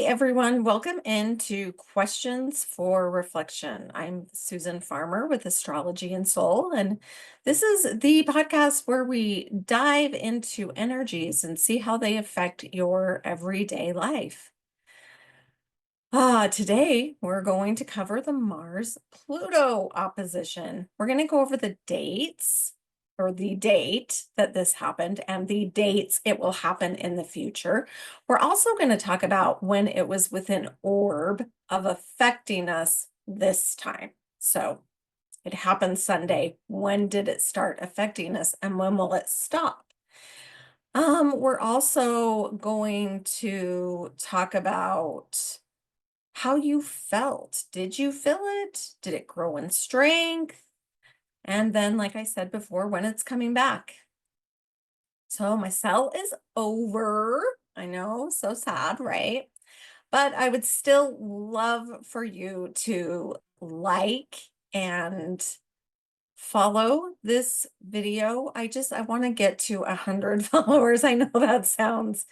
Everyone, welcome into Questions for Reflection. I'm Susan Farmer with Astrology and Soul, and this is the podcast where we dive into energies and see how they affect your everyday life. Today we're going to cover the Mars-Pluto opposition. We're going to go over the dates, or the date that this happened, and the dates it will happen in the future. We're also going to talk about when it was within orb of affecting us this time. So it happened Sunday. When did it start affecting us, and when will it stop? We're also going to talk about how you felt. Did you feel it? Did it grow in strength? And then, like I said before, when it's coming back. So my cell is over. I know, so sad, right? But I would still love for you to like and follow this video. I want to get to 100 followers. I know that sounds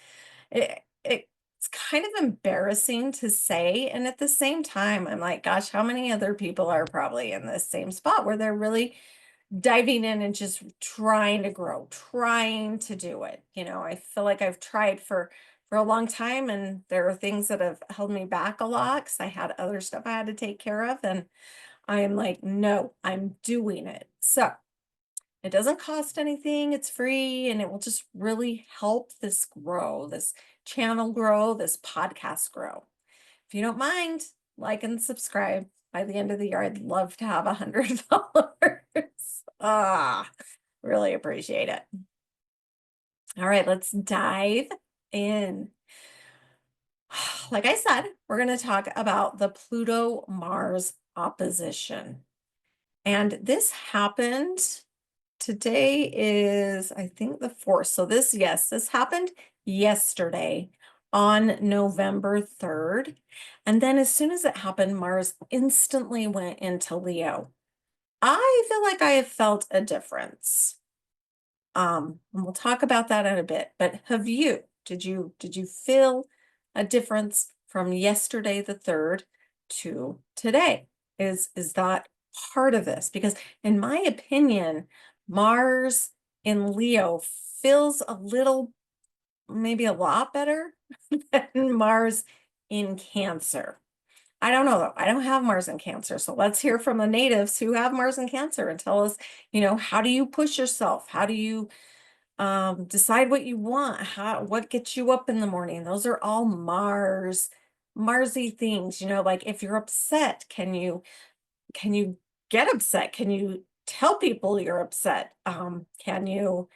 it's kind of embarrassing to say, and at the same time I'm like, gosh, how many other people are probably in this same spot where they're really diving in and just trying to grow, trying to do it. I feel like I've tried for a long time, and there are things that have held me back a lot because I had other stuff I had to take care of, and I'm like, no, I'm doing it. So it doesn't cost anything, it's free, and it will just really help this grow, this channel grow, this podcast grow. If you don't mind, like and subscribe. By the end of the year, I'd love to have 100 followers. Really appreciate it. All right, let's dive in. Like I said, we're going to talk about the Pluto-Mars opposition. And this happened. Today is, I think, the 4th. So this happened yesterday on November 3rd. And then as soon as it happened, Mars instantly went into Leo. I feel like I have felt a difference. And we'll talk about that in a bit. But did you feel a difference from yesterday, the 3rd, to today? Is that part of this? Because in my opinion, Mars in Leo feels a little, maybe a lot better than Mars in Cancer. I don't know though. I don't have Mars in Cancer. So let's hear from the natives who have Mars in Cancer and tell us, how do you push yourself? How do you decide what you want? What gets you up in the morning? Those are all Marsy things. Like if you're upset, can you get upset? Can you tell people you're upset? Can you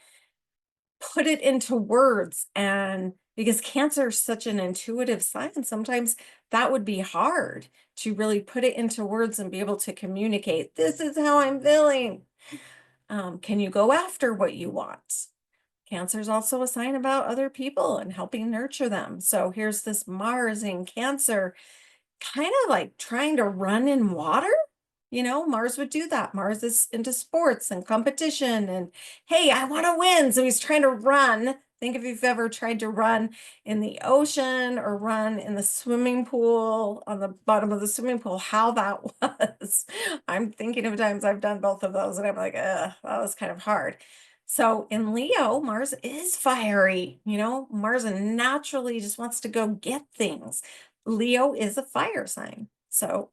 put it into words? And because Cancer is such an intuitive sign, sometimes that would be hard to really put it into words and be able to communicate, this is how I'm feeling. Can you go after what you want? Cancer is also a sign about other people and helping nurture them. So here's this Mars in Cancer, kind of like trying to run in water. Mars would do that. Mars is into sports and competition, and hey, I want to win. So he's trying to run. Think if you've ever tried to run in the ocean or run in the swimming pool, on the bottom of the swimming pool, how that was. I'm thinking of times I've done both of those, and I'm like, that was kind of hard. So in Leo, Mars is fiery. Mars naturally just wants to go get things. Leo is a fire sign. So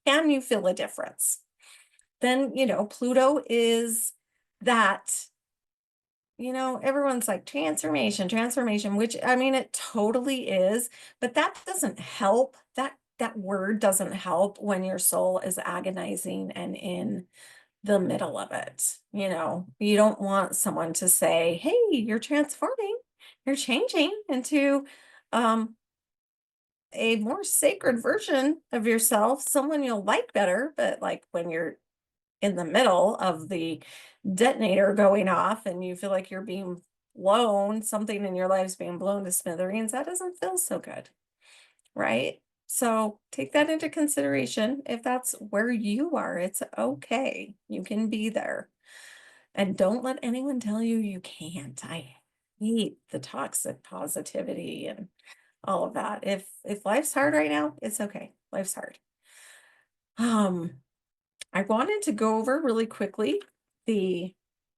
can you feel a difference? Then, Pluto is that, everyone's like transformation, which I mean, it totally is, but that doesn't help. That word doesn't help when your soul is agonizing and in the middle of it. You don't want someone to say, hey, you're transforming, you're changing into a more sacred version of yourself, someone you'll like better. But like when you're in the middle of the detonator going off and you feel like you're being blown, something in your life's being blown to smithereens, that doesn't feel so good, right? So take that into consideration. If that's where you are, it's okay. You can be there. And don't let anyone tell you you can't. I hate the toxic positivity, and all of that. If life's hard right now, it's okay. Life's hard. Um, I wanted to go over really quickly the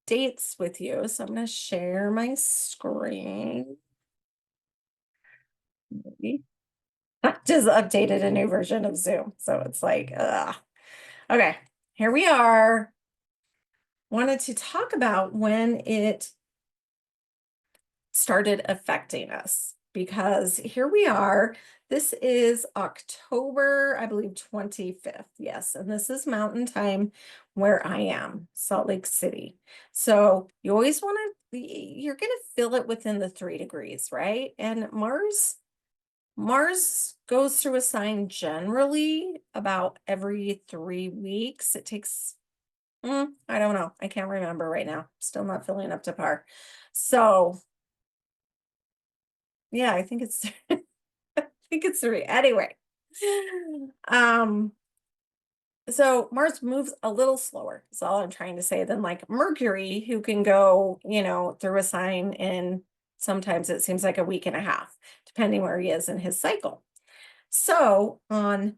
dates with you. So I'm going to share my screen. Maybe. I just updated a new version of Zoom. So it's like, okay, here we are. Wanted to talk about when it started affecting us because here we are. This is October, I believe, 25th. Yes. And this is mountain time where I am, Salt Lake City. So you always want to, you're going to feel it within the 3 degrees, right? And Mars goes through a sign generally about every 3 weeks. It takes, I don't know. I can't remember right now. Still not feeling up to par. So yeah, I think it's I think it's 3. Anyway. Um, so Mars moves a little slower, is all I'm trying to say, than like Mercury, who can go, through a sign in sometimes it seems like a week and a half, depending where he is in his cycle. So on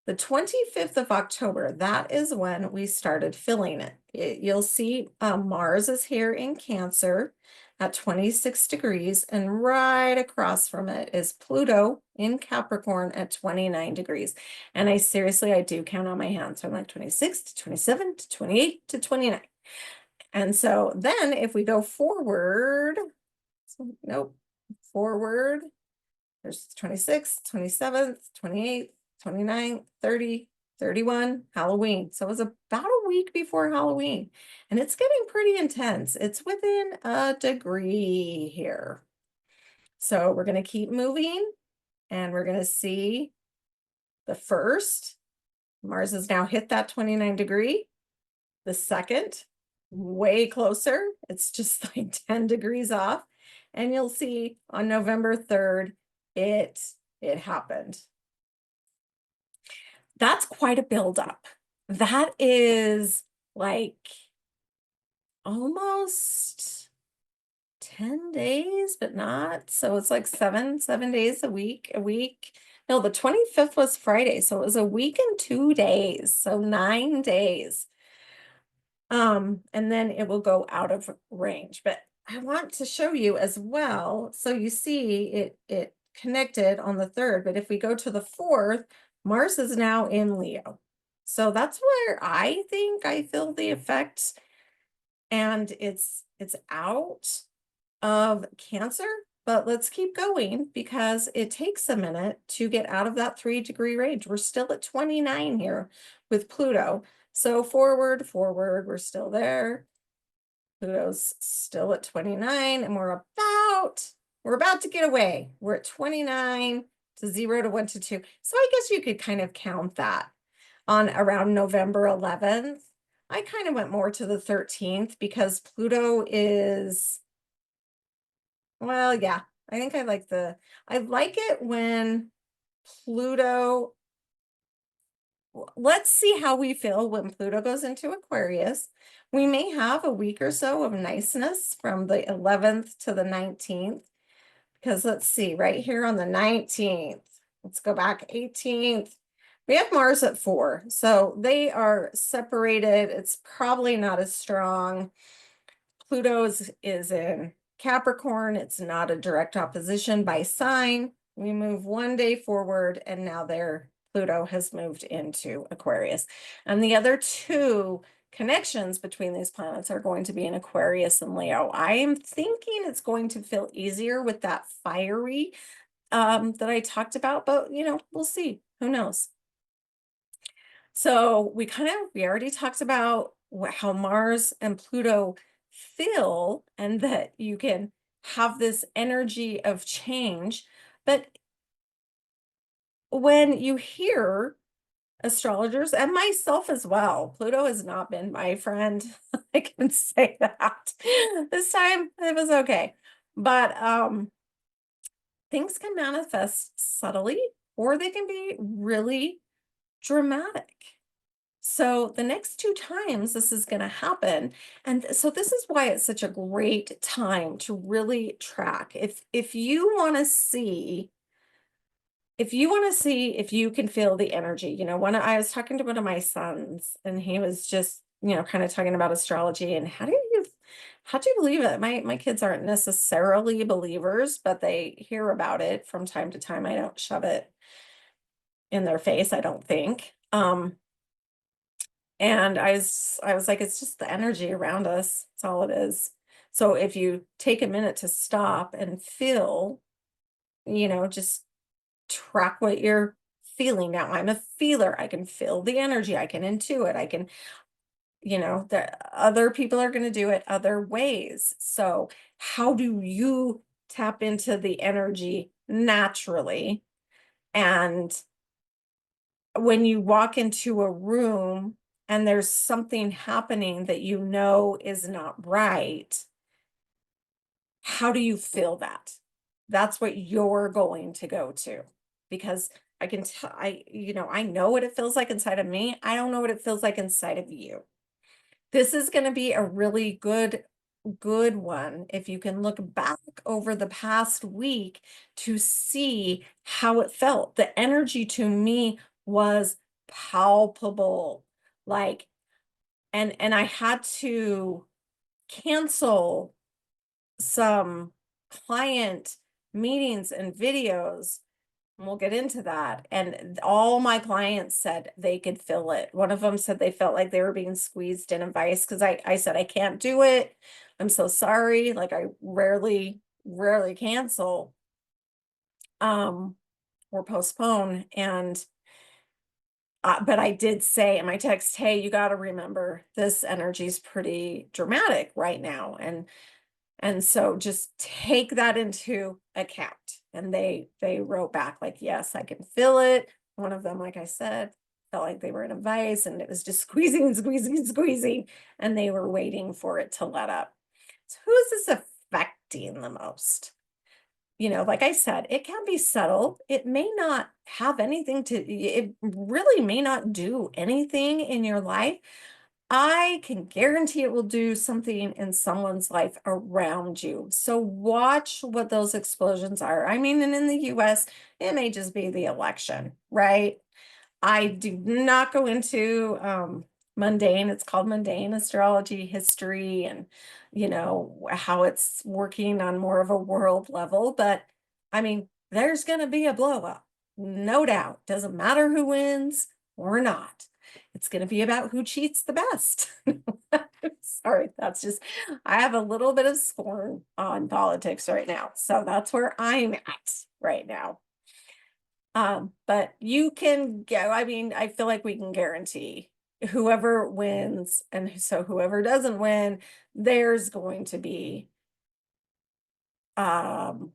the 25th of October, that is when we started filling it. You'll see Mars is here in Cancer at 26 degrees, and right across from it is Pluto in Capricorn at 29 degrees. And I do count on my hands from like 26 to 27 to 28 to 29. And so then if we go forward, nope, forward, there's 26th, 27th, 28th, 29th, 30, 31, Halloween. So it was about a week before Halloween. And it's getting pretty intense. It's within a degree here. So we're going to keep moving and we're going to see the first. Mars has now hit that 29 degree. The second, way closer. It's just like 10 degrees off. And you'll see on November 3rd, it happened. That's quite a buildup. That is like almost 10 days, but not. So it's like 7 days a week. No, the 25th was Friday. So it was a week and 2 days. So 9 days. And then it will go out of range. But I want to show you as well. So you see it connected on the 3rd, but if we go to the 4th, Mars is now in Leo. So that's where I think I feel the effect. And it's out of Cancer, but let's keep going because it takes a minute to get out of that 3-degree range. We're still at 29 here with Pluto. So forward, we're still there. Pluto's still at 29 and we're about to get away. We're at 29 to 0 to 1 to 2. So I guess you could kind of count that on around November 11th. I kind of went more to the 13th because Pluto is, well, yeah, I think I like it when Pluto, let's see how we feel when Pluto goes into Aquarius. We may have a week or so of niceness from the 11th to the 19th, because let's see, right here on the 19th, let's go back 18th. We have Mars at 4, so they are separated. It's probably not as strong. Pluto is in Capricorn. It's not a direct opposition by sign. We move 1 day forward, and now Pluto has moved into Aquarius. And the other 2 connections between these planets are going to be in Aquarius and Leo. I am thinking it's going to feel easier with that fiery that I talked about, but we'll see. Who knows? So we already talked about how Mars and Pluto feel and that you can have this energy of change. But when you hear astrologers and myself as well, Pluto has not been my friend. I can say that. This time it was okay. But things can manifest subtly or they can be really dramatic. So the next 2 times this is going to happen. And so this is why it's such a great time to really track. If you want to see if you want to see if you can feel the energy, when I was talking to one of my sons and he was just, kind of talking about astrology and how do you believe it? My kids aren't necessarily believers, but they hear about it from time to time. I don't shove it in their face, I don't think. And I was like, it's just the energy around us. That's all it is. So if you take a minute to stop and feel, just track what you're feeling. Now I'm a feeler. I can feel the energy. I can intuit. I can, the other people are going to do it other ways. So how do you tap into the energy naturally? And when you walk into a room and there's something happening that is not right, how do you feel that? That's what you're going to go to. Because I can tell, I know what it feels like inside of me. I don't know what it feels like inside of you. This is going to be a really good one if you can look back over the past week to see how it felt. The energy to me was palpable. Like, and I had to cancel some client meetings and videos. And we'll get into that. And all my clients said they could feel it. One of them said they felt like they were being squeezed in a vice because I said, I can't do it. I'm so sorry. Like I rarely cancel or postpone. And but I did say in my text, hey, you got to remember this energy is pretty dramatic right now. And so just take that into account. And they wrote back like, yes, I can feel it. One of them, like I said, felt like they were in a vice and it was just squeezing, squeezing, squeezing, and they were waiting for it to let up. So who is this affecting the most? Like I said, it can be subtle. It may not have anything it really may not do anything in your life. I can guarantee it will do something in someone's life around you. So watch what those explosions are. I mean, and in the US, it may just be the election, right? I do not go into mundane. It's called mundane astrology history and, how it's working on more of a world level. But I mean, there's going to be a blow up, no doubt. Doesn't matter who wins or not. It's going to be about who cheats the best. Sorry, I have a little bit of scorn on politics right now. So that's where I'm at right now. But you can go, I mean, I feel like we can guarantee whoever wins, and so whoever doesn't win, there's going to be um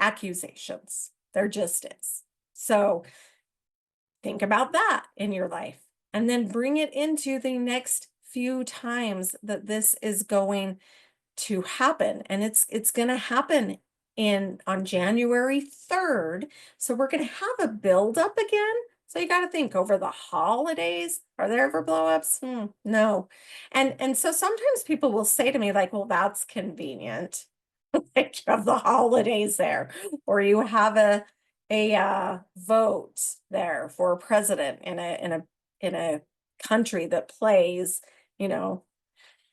accusations. There just is. So think about that in your life and then bring it into the next few times that this is going to happen. And it's going to happen on January 3rd. So we're going to have a build up again. So you got to think over the holidays, are there ever blowups? No. And so sometimes people will say to me like, well, that's convenient. Like you have the holidays there, or you have a vote there for a president in a country that plays, you know,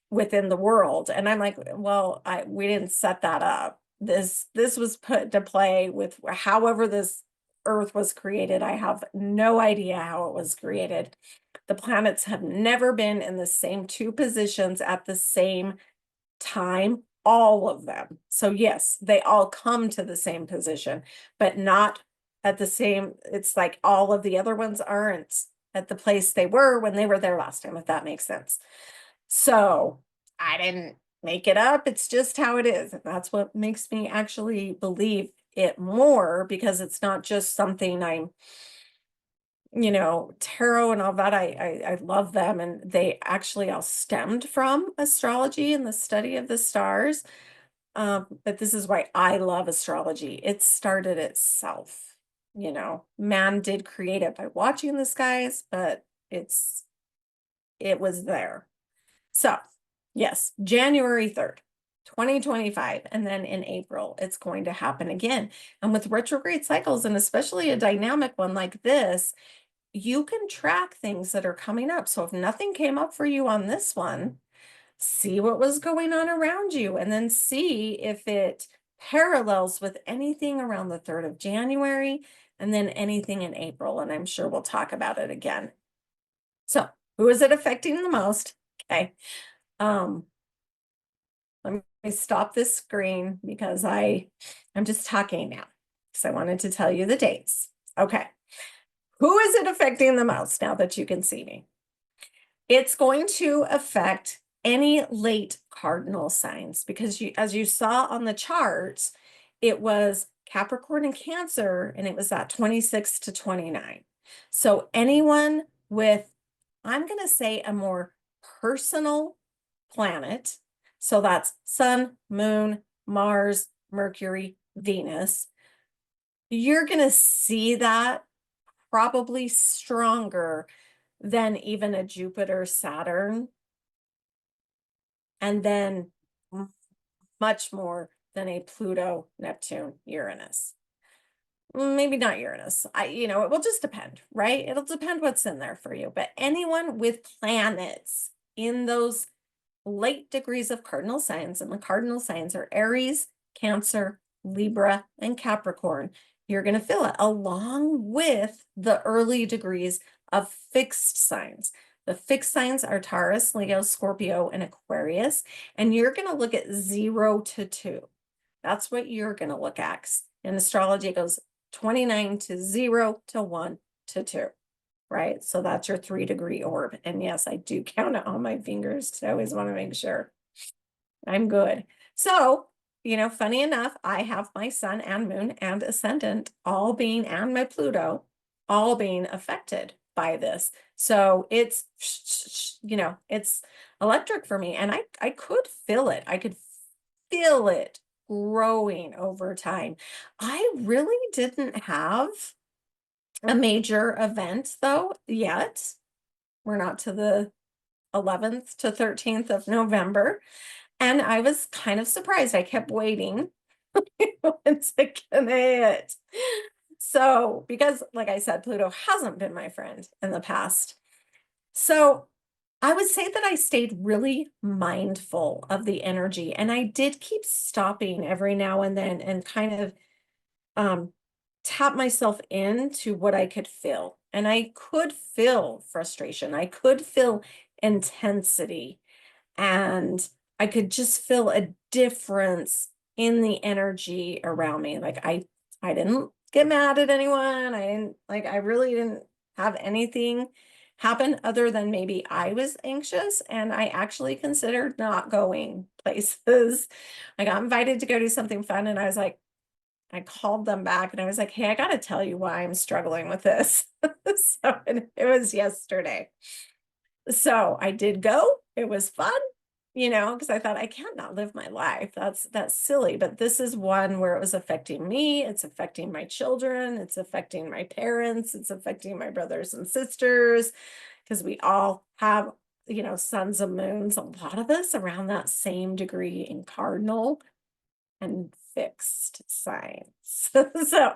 within the world. And I'm like, well, we didn't set that up. This was put to play with however this earth was created. I have no idea how it was created. The planets have never been in the same two positions at the same time, all of them. So yes, they all come to the same position, but not at the same, it's like all of the other ones aren't at the place they were when they were there last time, if that makes sense. So I didn't make it up. It's just how it is. And that's what makes me actually believe it more, because it's not just something I'm, tarot and all that. I love them. And they actually all stemmed from astrology and the study of the stars. But this is why I love astrology. It started itself. Man did create it by watching the skies, but it was there. So, yes, January 3rd. 2025, and then in April, it's going to happen again. And with retrograde cycles, and especially a dynamic one like this, you can track things that are coming up. So if nothing came up for you on this one, see what was going on around you, and then see if it parallels with anything around the 3rd of January, and then anything in April. And I'm sure we'll talk about it again. So who is it affecting the most? Okay. Um, Let me stop this screen because I'm just talking now because I wanted to tell you the dates. Okay. Who is it affecting the most now that you can see me? It's going to affect any late cardinal signs because as you saw on the charts, it was Capricorn and Cancer, and it was at 26 to 29. So anyone with, I'm going to say, a more personal planet, so that's Sun, Moon, Mars, Mercury, Venus, you're going to see that probably stronger than even a Jupiter, Saturn, and then much more than a Pluto, Neptune, Uranus. Maybe not Uranus. It will just depend, right? It'll depend what's in there for you. But anyone with planets in those late degrees of cardinal signs, and the cardinal signs are Aries, Cancer, Libra, and Capricorn, you're going to feel it along with the early degrees of fixed signs. The fixed signs are Taurus, Leo, Scorpio, and Aquarius, and you're going to look at 0 to 2. That's what you're going to look at. In astrology, it goes 29 to 0 to 1 to 2. Right? So that's your 3-degree orb. And yes, I do count it on my fingers because I always want to make sure I'm good. So, funny enough, I have my sun and moon and ascendant and my Pluto all being affected by this. So it's, it's electric for me. And I could feel it. I could feel it growing over time. I really didn't have a major event though yet. We're not to the 11th to 13th of November. And I was kind of surprised. I kept waiting. When's it gonna hit? So, because like I said, Pluto hasn't been my friend in the past. So I would say that I stayed really mindful of the energy, and I did keep stopping every now and then and kind of tap myself into what I could feel. And I could feel frustration. I could feel intensity. And I could just feel a difference in the energy around me. Like I didn't get mad at anyone. I really didn't have anything happen other than maybe I was anxious, and I actually considered not going places. I got invited to go do something fun, and I called them back and I was like, hey, I got to tell you why I'm struggling with this. So it was yesterday. So I did go. It was fun, because I thought I can't not live my life. That's silly. But this is one where it was affecting me. It's affecting my children. It's affecting my parents. It's affecting my brothers and sisters, because we all have, suns and moons, a lot of us around that same degree in cardinal and fixed signs. So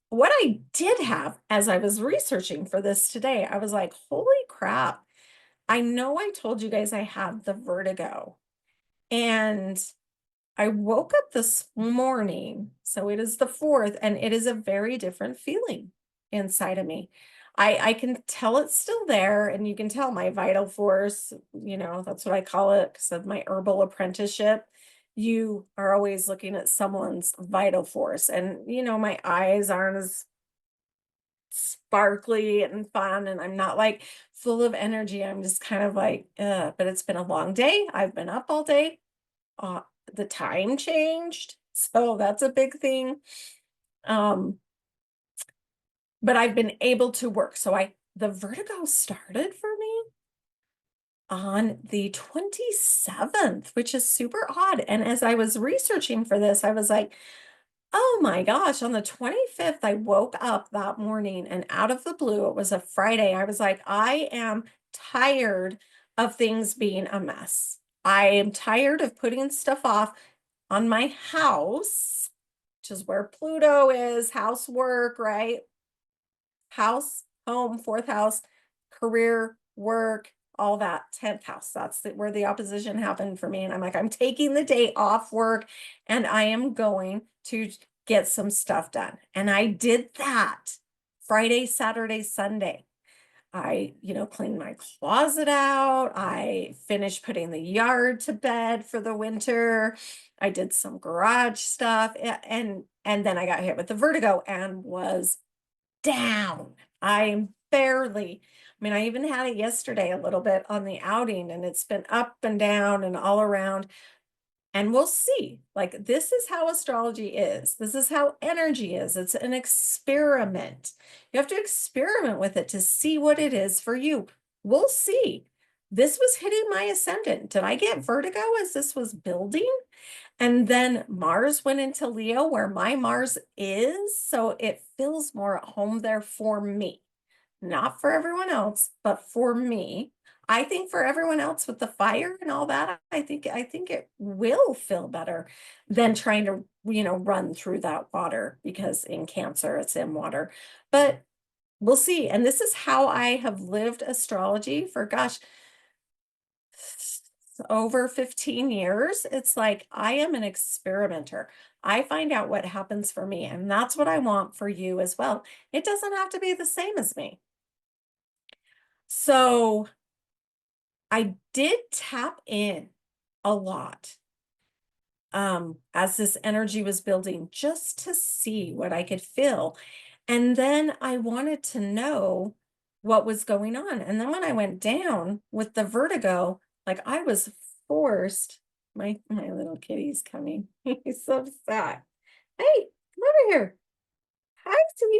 what I did have as I was researching for this today, I was like, holy crap. I know I told you guys I had the vertigo, and I woke up this morning. So it is the 4th, and it is a very different feeling inside of me. I can tell it's still there, and you can tell my vital force, that's what I call it because of my herbal apprenticeship. You are always looking at someone's vital force, and my eyes aren't as sparkly and fun, and I'm not like full of energy. I'm just kind of like, but it's been a long day. I've been up all day. Uh, the time changed, so that's a big thing. But I've been able to work. So the vertigo started for me on the 27th, which is super odd. And as I was researching for this, I was like, oh my gosh, on the 25th, I woke up that morning, and out of the blue, it was a Friday. I was like, I am tired of things being a mess. I am tired of putting stuff off on my house, which is where Pluto is, housework, right? House, home, fourth house, career, work, all that, 10th house. That's where the opposition happened for me. And I'm like, I'm taking the day off work and I am going to get some stuff done. And I did that Friday, Saturday, Sunday. I, cleaned my closet out. I finished putting the yard to bed for the winter. I did some garage stuff and then I got hit with the vertigo and was down. I mean, I even had it yesterday a little bit on the outing and it's been up and down and all around. And we'll see. Like, this is how astrology is. This is how energy is. It's an experiment. You have to experiment with it to see what it is for you. We'll see. This was hitting my ascendant. Did I get vertigo as this was building? And then Mars went into Leo where my Mars is. So it feels more at home there for me. Not for everyone else, but for me. I think for everyone else with the fire and all that, I think it will feel better than trying to, run through that water because in Cancer it's in water. But we'll see. And this is how I have lived astrology for gosh, over 15 years. It's like I am an experimenter. I find out what happens for me, and that's what I want for you as well. It doesn't have to be the same as me. So I did tap in a lot as this energy was building just to see what I could feel. And then I wanted to know what was going on. And then when I went down with the vertigo, like I was forced, my little kitty's coming. He's so sad. Hey, come over here. Hi, sweetie.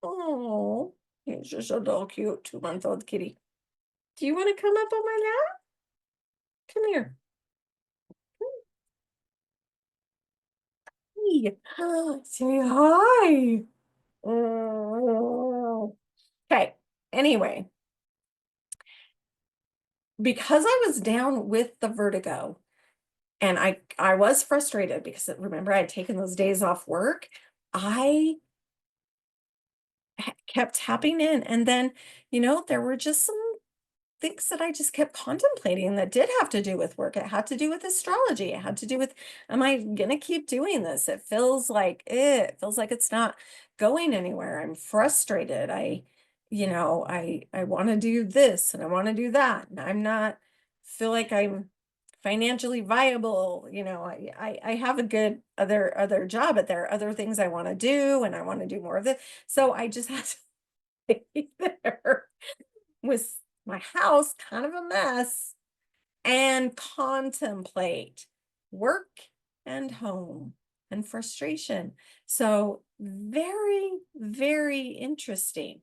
Oh, he's just a little cute 2-month-old kitty. Do you want to come up on my lap? Come here. Hey, say hi. Oh. Okay. Anyway, because I was down with the vertigo and I was frustrated because remember I had taken those days off work. I kept tapping in and then, there were just some things that I just kept contemplating that did have to do with work. It had to do with astrology. It had to do with, am I gonna keep doing this? It feels like it's not going anywhere. I'm frustrated. I want to do this and I want to do that. And I'm not feel like I'm financially viable. I have a good other job, but there are other things I want to do and I want to do more of it. So I just had to stay there with my house kind of a mess and contemplate work and home and frustration. So very, very interesting.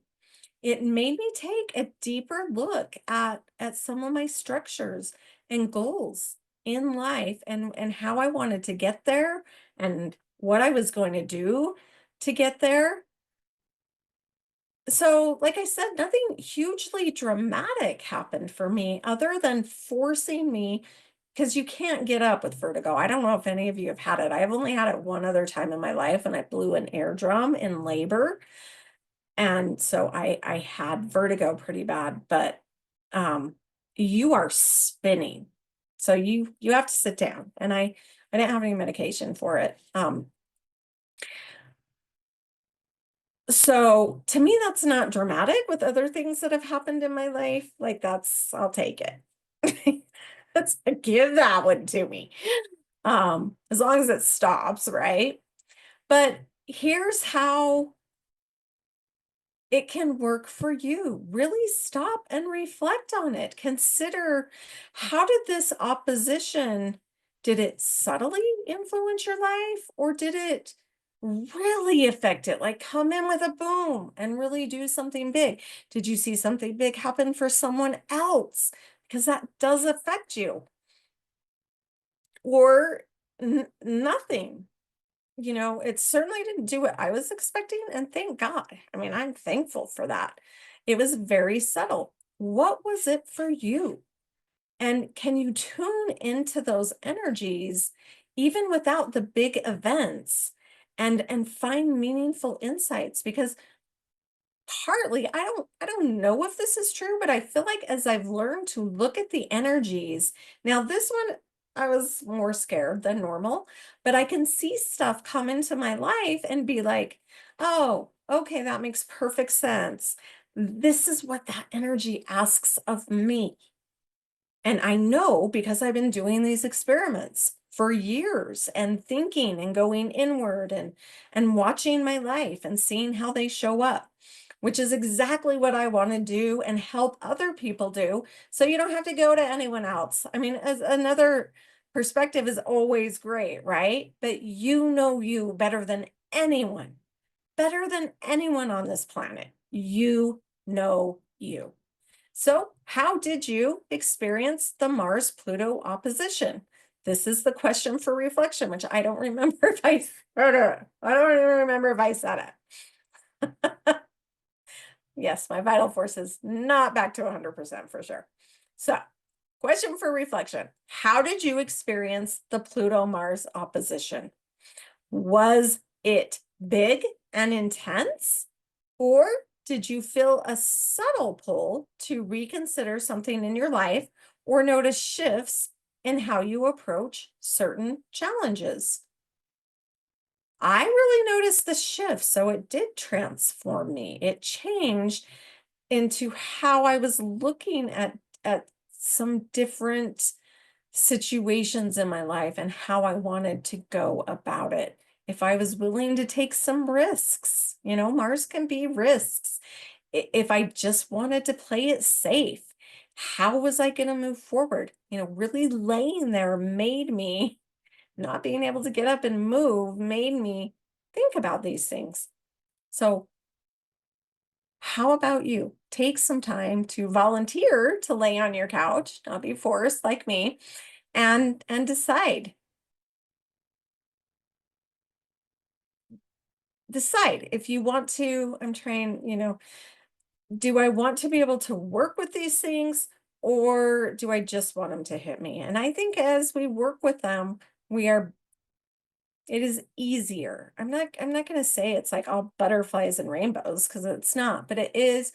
It made me take a deeper look at some of my structures and goals in life and how I wanted to get there and what I was going to do to get there. So, like I said, nothing hugely dramatic happened for me other than forcing me because you can't get up with vertigo. I don't know if any of you have had it. I've only had it one other time in my life and I blew an air drum in labor. And so I had vertigo pretty bad, but um you are spinning. So you have to sit down and I didn't have any medication for it. So to me, that's not dramatic with other things that have happened in my life. Like I'll take it. Let's give that one to me. As long as it stops, right? But here's how it can work for you. Really stop and reflect on it. Consider, how did this opposition, did it subtly influence your life or did it really affect it? Like come in with a boom and really do something big. Did you see something big happen for someone else? Because that does affect you. Or nothing. It certainly didn't do what I was expecting, and thank God. I mean, I'm thankful for that. It was very subtle. What was it for you? And can you tune into those energies even without the big events and find meaningful insights? Because partly, I don't know if this is true, but I feel like as I've learned to look at the energies, now this one I was more scared than normal, but I can see stuff come into my life and be like, "Oh, okay, that makes perfect sense. This is what that energy asks of me." And I know because I've been doing these experiments for years and thinking and going inward and watching my life and seeing how they show up, which is exactly what I want to do and help other people do. So you don't have to go to anyone else. I mean, as another perspective is always great, right? But you know you better than anyone on this planet. You know you. So, how did you experience the Mars Pluto opposition? This is the question for reflection, which I don't remember if I said it. I don't even remember if I said it. Yes, my vital force is not back to 100% for sure. So, question for reflection. How did you experience the Pluto Mars opposition? Was it big and intense? Or did you feel a subtle pull to reconsider something in your life or notice shifts in how you approach certain challenges? I really noticed the shift, so it did transform me. It changed into how I was looking at some different situations in my life and how I wanted to go about it. If I was willing to take some risks, Mars can be risks. If I just wanted to play it safe, how was I going to move forward? Really laying there made me not being able to get up and move, made me think about these things. So, how about you? Take some time to volunteer to lay on your couch, not be forced like me, and decide if you want to. I'm trying, do I want to be able to work with these things or do I just want them to hit me? And I think as we work with them, we are it is easier. I'm not going to say it's like all butterflies and rainbows because it's not, but it is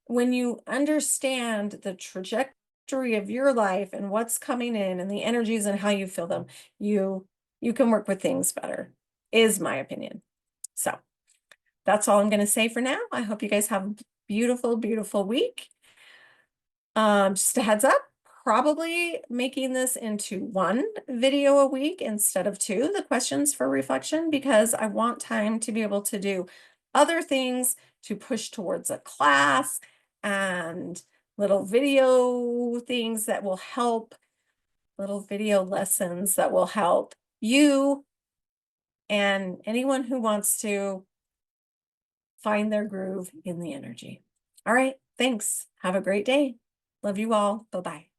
when you understand the trajectory of your life and what's coming in and the energies and how you feel them, you can work with things better, is my opinion. So that's all I'm going to say for now. I hope you guys have a beautiful, beautiful week. Just a heads up, probably making this into one video a week instead of two, the questions for reflection, because I want time to be able to do other things to push towards a class and little video things that will help, little video lessons that will help you and anyone who wants to find their groove in the energy. All right, thanks. Have a great day. Love you all. Bye-bye.